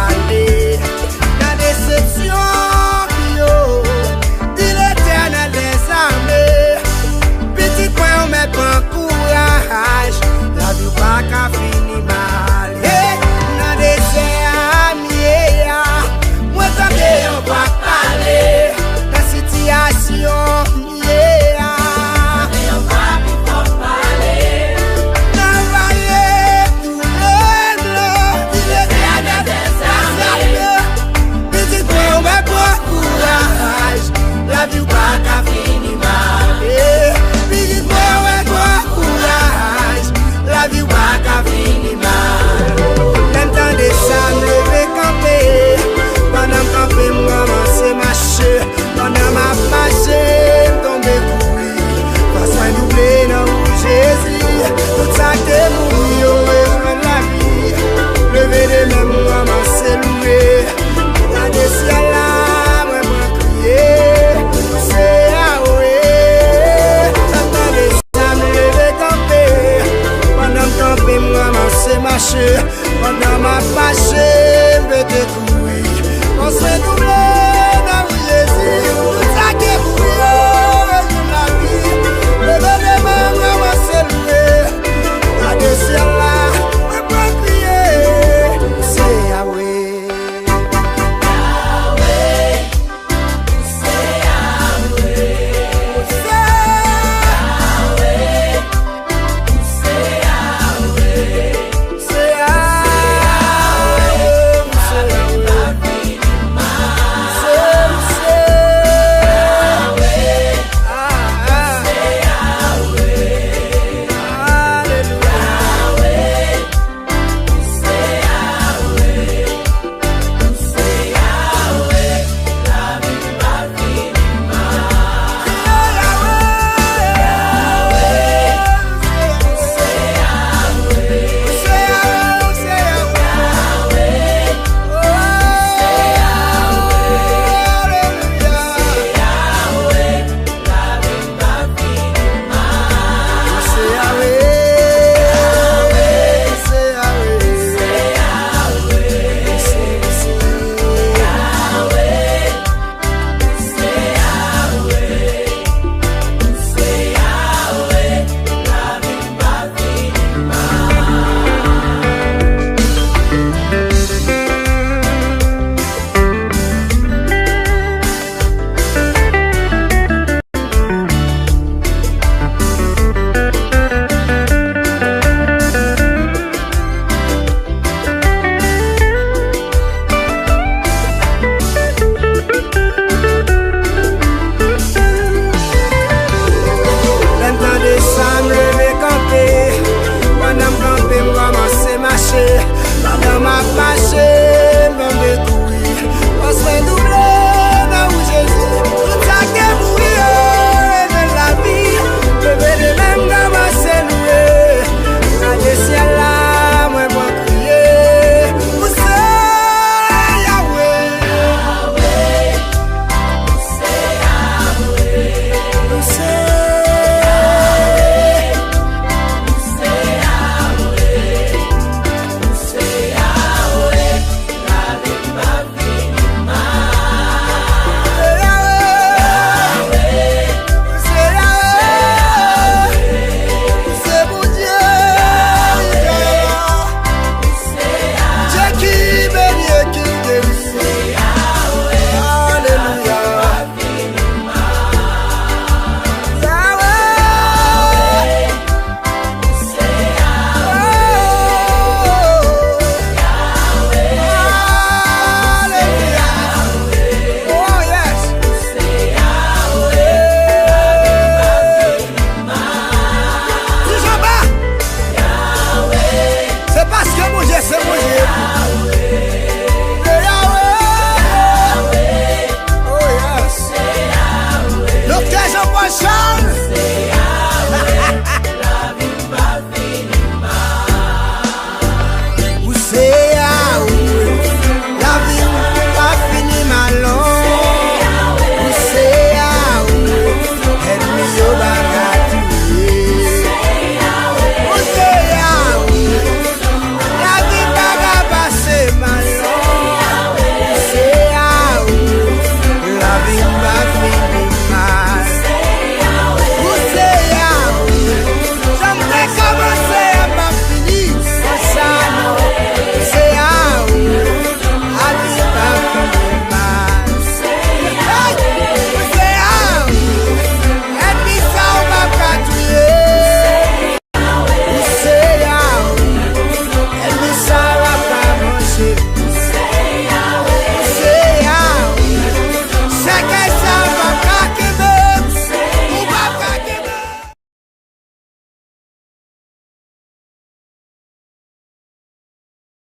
aller. La déception, yo, dit l'Éternel des armées. Petit point, on met pas courage. La vie pas qu'à finir mal. Dans des amis, moi t'en on va parler. La situation, la vie pas qu'à finir mal. Petit point, ouais, toi, courage. La vie pas qu'à finir mal. L'entendez ça, me lever camper. Pendant camper, moi, c'est marcher. Pendant ma marche, tomber courir. Pas soin d'oublier, non, Jésus. Tout ça que mourir, rejoindre la vie. Lever les mains, moi, c'est louer. Dans des ciels là, moi, crier. C'est à oué. J'entendais ça, me lever camper. Pendant camper, moi, c'est marcher. Pendant ma marche, me découvrir.